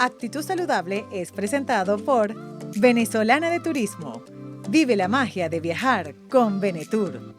Actitud Saludable es presentado por Venezolana de Turismo. Vive la magia de viajar con Venetur.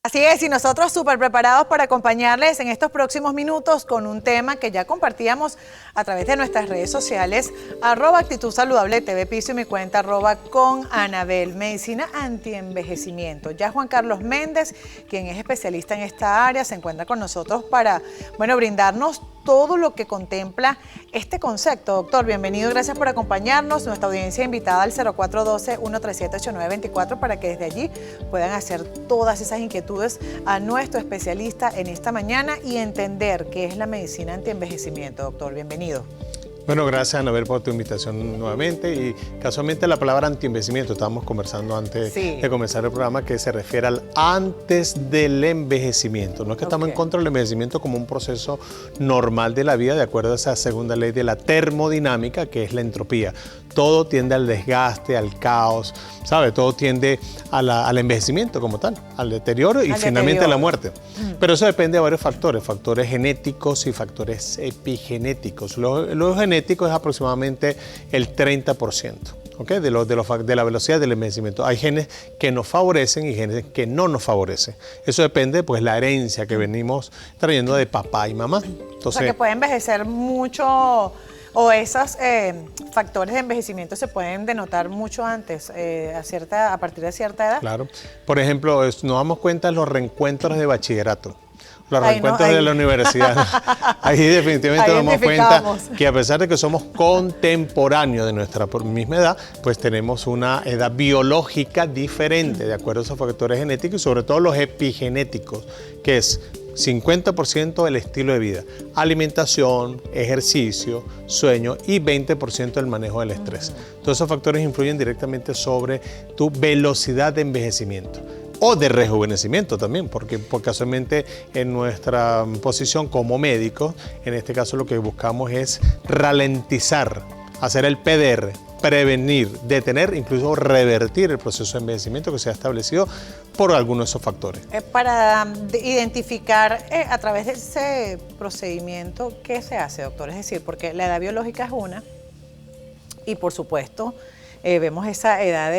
Así es, y nosotros súper preparados para acompañarles en estos próximos minutos con un tema que ya compartíamos a través de nuestras redes sociales, @Actitud Saludable TV Piso y mi cuenta @con Anabel, medicina antienvejecimiento. Ya Juan Carlos Méndez, quien es especialista en esta área, se encuentra con nosotros para, brindarnos todo lo que contempla este concepto. Doctor, bienvenido, gracias por acompañarnos. Nuestra audiencia invitada al 0412-137-8924 para que desde allí puedan hacer todas esas inquietudes a nuestro especialista en esta mañana y entender qué es la medicina antienvejecimiento. Doctor, bienvenido. Bueno, gracias Anabel por tu invitación nuevamente y casualmente la palabra antienvejecimiento, estábamos conversando antes de comenzar el programa, que se refiere al antes del envejecimiento. No es que estamos en contra del envejecimiento como un proceso normal de la vida, de acuerdo a esa segunda ley de la termodinámica, que es la entropía. Todo tiende al desgaste, al caos, ¿sabe? Todo tiende al envejecimiento como tal, al deterioro y finalmente a la muerte. Pero eso depende de varios factores, factores genéticos y factores epigenéticos. Lo genético es aproximadamente el 30%. ¿Okay? De la velocidad del envejecimiento. Hay genes que nos favorecen y genes que no nos favorecen. Eso depende, pues, la herencia que venimos trayendo de papá y mamá. Entonces, o sea, que puede envejecer mucho, o esos factores de envejecimiento se pueden denotar mucho antes, a partir de cierta edad. Claro. Por ejemplo, nos damos cuenta de los reencuentros de bachillerato. Los reencuentros de la universidad. Ahí definitivamente nos damos cuenta que a pesar de que somos contemporáneos de nuestra misma edad, pues tenemos una edad biológica diferente de acuerdo a esos factores genéticos y sobre todo los epigenéticos, que es 50% el estilo de vida, alimentación, ejercicio, sueño y 20% el manejo del estrés. Todos esos factores influyen directamente sobre tu velocidad de envejecimiento. O de rejuvenecimiento también, porque casualmente en nuestra posición como médicos, en este caso lo que buscamos es ralentizar, hacer el PDR, prevenir, detener, incluso revertir el proceso de envejecimiento que se ha establecido por algunos de esos factores. Para identificar a través de ese procedimiento, ¿qué se hace, doctor? Es decir, porque la edad biológica es una y por supuesto vemos esa edad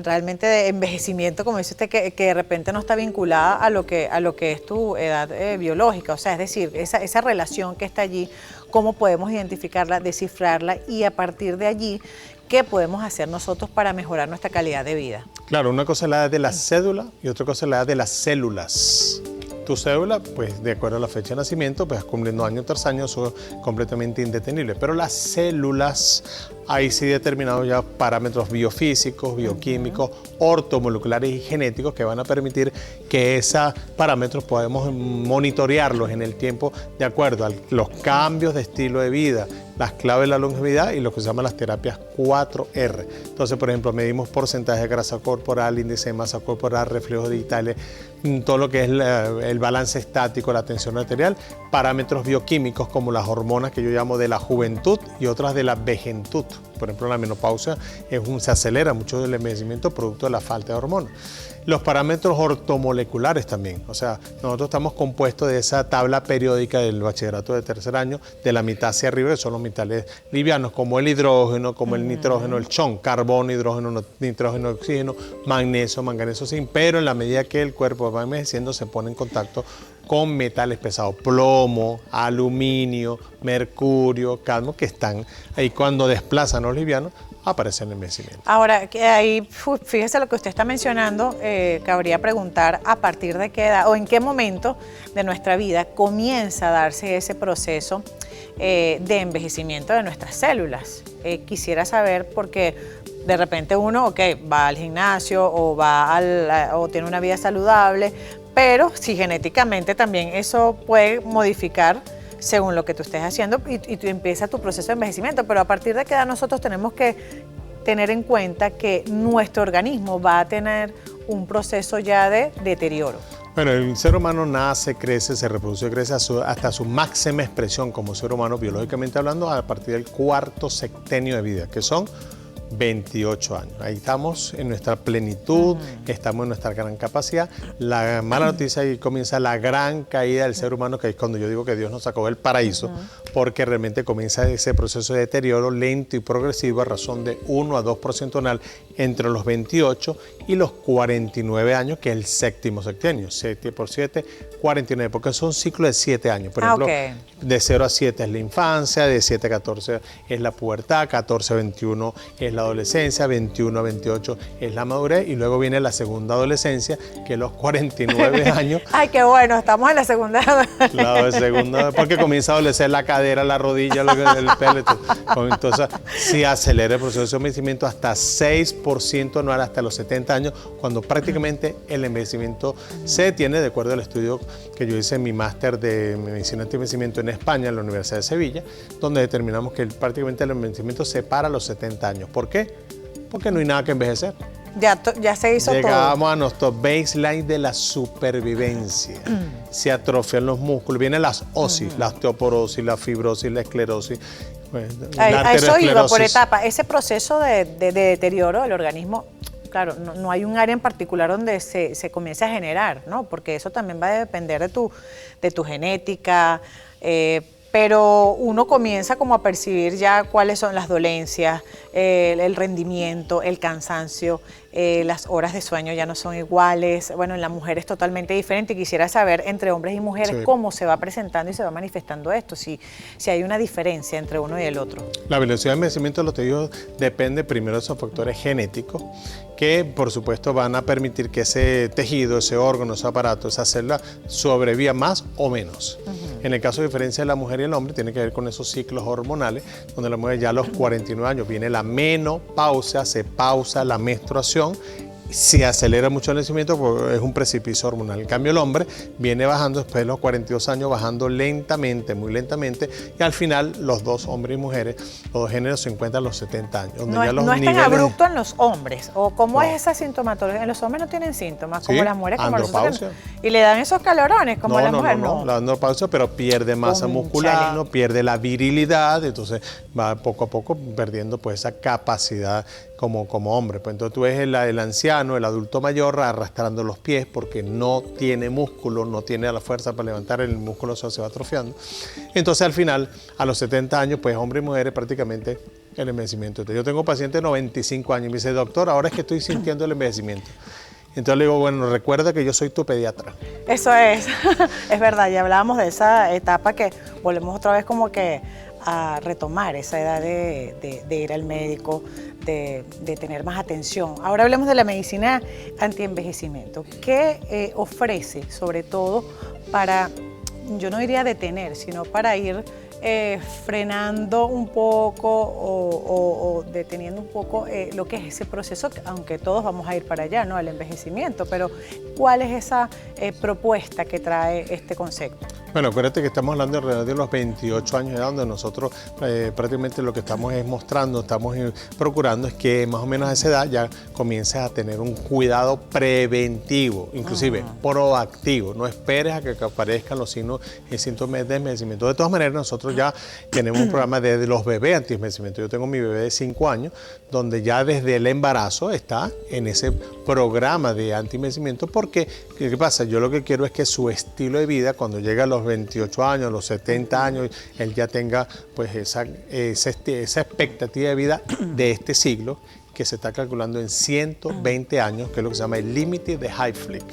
realmente de envejecimiento, como dice usted, que de repente no está vinculada a lo que es tu edad biológica. O sea, es decir, esa relación que está allí, cómo podemos identificarla, descifrarla y a partir de allí, ¿qué podemos hacer nosotros para mejorar nuestra calidad de vida? Claro, una cosa es la edad de la cédula y otra cosa es la edad de las células. Tu cédula, pues de acuerdo a la fecha de nacimiento, pues cumpliendo año tras año, eso es completamente indetenible. Pero las células, ahí sí determinados ya parámetros biofísicos, bioquímicos, ortomoleculares y genéticos que van a permitir que esos parámetros podamos monitorearlos en el tiempo de acuerdo a los cambios de estilo de vida, las claves de la longevidad y lo que se llaman las terapias 4R. Entonces, por ejemplo, medimos porcentaje de grasa corporal, índice de masa corporal, reflejos digitales, todo lo que es el balance estático, la tensión arterial, parámetros bioquímicos como las hormonas que yo llamo de la juventud y otras de la vejentud. Por ejemplo, la menopausia se acelera mucho el envejecimiento producto de la falta de hormonas. Los parámetros ortomoleculares también, o sea, nosotros estamos compuestos de esa tabla periódica del bachillerato de tercer año, de la mitad hacia arriba, que son los metales livianos, como el hidrógeno, como el nitrógeno, el chon, carbono, hidrógeno, nitrógeno, oxígeno, magnesio, manganeso, zinc, pero en la medida que el cuerpo va envejeciendo se pone en contacto con metales pesados, plomo, aluminio, mercurio, cadmio, que están ahí cuando desplazan los livianos, aparece el envejecimiento. Ahora, que ahí, fíjese lo que usted está mencionando, cabría preguntar a partir de qué edad o en qué momento de nuestra vida comienza a darse ese proceso de envejecimiento de nuestras células. Quisiera saber porque de repente uno, va al gimnasio o tiene una vida saludable, pero si genéticamente también eso puede modificar según lo que tú estés haciendo y tú empieza tu proceso de envejecimiento, pero a partir de qué edad nosotros tenemos que tener en cuenta que nuestro organismo va a tener un proceso ya de deterioro. Bueno, el ser humano nace, crece, se reproduce, crece hasta su máxima expresión como ser humano, biológicamente hablando, a partir del cuarto sexenio de vida, que son 28 años. Ahí estamos en nuestra plenitud, estamos en nuestra gran capacidad. La mala noticia, ahí comienza la gran caída del ser humano, que es cuando yo digo que Dios nos sacó del paraíso, porque realmente comienza ese proceso de deterioro lento y progresivo a razón de 1 a 2% anual entre los 28 y los 49 años, que es el séptimo sexenio, 7 por 7, 49, porque son ciclos de 7 años. Por ejemplo, de 0 a 7 es la infancia, de 7 a 14 es la pubertad, 14 a 21 es la adolescencia, 21 a 28 es la madurez, y luego viene la segunda adolescencia, que es los 49 años. Ay, qué bueno, estamos en la segunda. La segunda, porque comienza a adolecer la cadera, la rodilla, el pelo. Entonces, si acelera el proceso de envejecimiento hasta 6% anual hasta los 70 años, cuando prácticamente el envejecimiento se detiene, de acuerdo al estudio que yo hice en mi máster de medicina anti-envejecimiento en España, en la Universidad de Sevilla, donde determinamos que prácticamente el envejecimiento se para a los 70 años. ¿Por qué? Porque no hay nada que envejecer. Ya se hizo todo. Llegamos a nuestro baseline de la supervivencia. Se atrofian los músculos, vienen las osis, la osteoporosis, la fibrosis, la esclerosis. A eso iba por etapa. Ese proceso de deterioro del organismo, claro, no hay un área en particular donde se comience a generar, ¿no? Porque eso también va a depender de tu genética, pero uno comienza como a percibir ya cuáles son las dolencias, el rendimiento, el cansancio, las horas de sueño ya no son iguales. Bueno, en la mujer es totalmente diferente, y quisiera saber entre hombres y mujeres cómo se va presentando y se va manifestando esto, si hay una diferencia entre uno y el otro. La velocidad de envejecimiento de los tejidos depende primero de esos factores genéticos, que por supuesto van a permitir que ese tejido, ese órgano, ese aparato, esa célula sobreviva más o menos. En el caso de diferencia de la mujer y el hombre, tiene que ver con esos ciclos hormonales, donde la mujer ya a los 49 años viene la menopausia, se pausa la menstruación, se acelera mucho el nacimiento porque es un precipicio hormonal. En cambio, el hombre viene bajando después de los 42 años, bajando lentamente, muy lentamente, y al final los dos, hombres y mujeres, los dos géneros se encuentran a los 70 años. Donde ya no es tan abrupto en los hombres, o cómo es esa sintomatología. En los hombres no tienen síntomas, como las mujeres, como nosotros. Y le dan esos calorones, como las mujeres. No, la andropausia, pero pierde masa muscular, ¿no? Pierde la virilidad, entonces va poco a poco perdiendo pues esa capacidad como hombre. Pues entonces tú ves el anciano, el adulto mayor, arrastrando los pies porque no tiene músculo, no tiene la fuerza para levantar, el músculo se va atrofiando. Entonces al final, a los 70 años, pues hombres y mujeres prácticamente el envejecimiento. Entonces, yo tengo pacientes de 95 años y me dice, doctor, ahora es que estoy sintiendo el envejecimiento. Entonces le digo, bueno, recuerda que yo soy tu pediatra. Eso es verdad, ya hablábamos de esa etapa que volvemos otra vez como que a retomar esa edad de ir al médico, de tener más atención. Ahora hablemos de la medicina antienvejecimiento. ¿Qué ofrece, sobre todo, para, yo no diría detener, sino para ir frenando un poco o deteniendo un poco lo que es ese proceso, aunque todos vamos a ir para allá, ¿no? Al envejecimiento, pero ¿cuál es esa propuesta que trae este concepto? Bueno, acuérdate que estamos hablando alrededor de los 28 años de edad, donde nosotros prácticamente lo que estamos es mostrando, estamos procurando es que más o menos a esa edad ya comiences a tener un cuidado preventivo, inclusive proactivo. No esperes a que aparezcan los signos y síntomas de envejecimiento. De todas maneras, nosotros ya tenemos un programa de los bebés anti-envejecimiento. Yo tengo mi bebé de 5 años, donde ya desde el embarazo está en ese programa de anti-envejecimiento, porque, ¿qué pasa? Yo lo que quiero es que su estilo de vida, cuando llega a los 28 años, los 70 años, él ya tenga pues esa expectativa de vida de este siglo, que se está calculando en 120 años, que es lo que se llama el límite de Hayflick.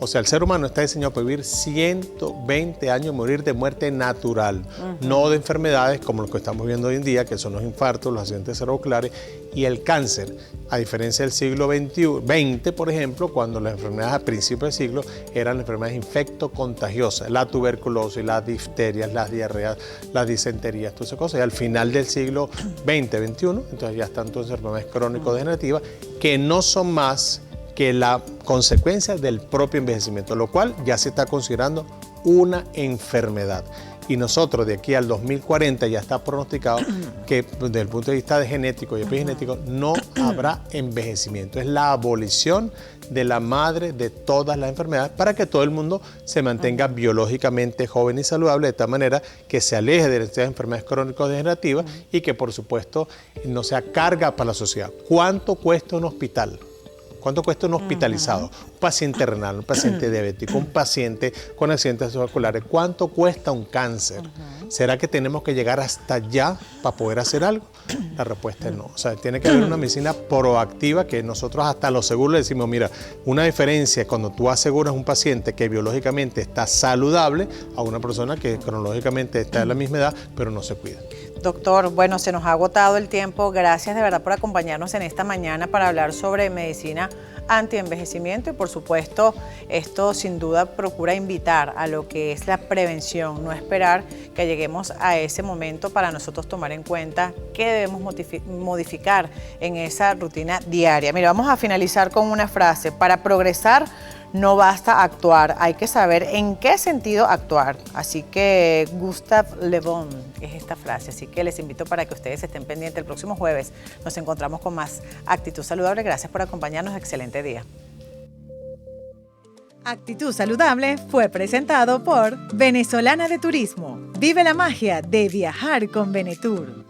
O sea, el ser humano está diseñado para vivir 120 años y morir de muerte natural, no de enfermedades como lo que estamos viendo hoy en día, que son los infartos, los accidentes cerebrovasculares y el cáncer. A diferencia del siglo XX, por ejemplo, cuando las enfermedades a principios del siglo eran enfermedades infectocontagiosas, la tuberculosis, las difterias, las diarreas, las disenterías, todas esas cosas. Y al final del siglo XX, XXI, entonces ya están todas enfermedades crónico-degenerativas que no son más que la consecuencia del propio envejecimiento, lo cual ya se está considerando una enfermedad. Y nosotros de aquí al 2040 ya está pronosticado que desde el punto de vista de genético y epigenético no habrá envejecimiento. Es la abolición de la madre de todas las enfermedades para que todo el mundo se mantenga biológicamente joven y saludable, de tal manera que se aleje de estas enfermedades ¿Cuánto cuesta un hospitalizado? Un paciente renal, un paciente diabético, un paciente con accidentes vasculares. ¿Cuánto cuesta un cáncer? ¿Será que tenemos que llegar hasta allá para poder hacer algo? La respuesta es no. O sea, tiene que haber una medicina proactiva que nosotros hasta los seguros le decimos, mira, una diferencia cuando tú aseguras a un paciente que biológicamente está saludable a una persona que cronológicamente está en la misma edad, pero no se cuida. Doctor, bueno, se nos ha agotado el tiempo. Gracias de verdad por acompañarnos en esta mañana para hablar sobre medicina antienvejecimiento y por supuesto esto sin duda procura invitar a lo que es la prevención, no esperar que lleguemos a ese momento para nosotros tomar en cuenta qué debemos modificar en esa rutina diaria. Mira, vamos a finalizar con una frase: para progresar no basta actuar, hay que saber en qué sentido actuar. Así que Gustave Le Bon es esta frase, así que les invito para que ustedes estén pendientes. El próximo jueves nos encontramos con más Actitud Saludable. Gracias por acompañarnos, excelente día. Actitud Saludable fue presentado por Venezolana de Turismo. Vive la magia de viajar con Venetur.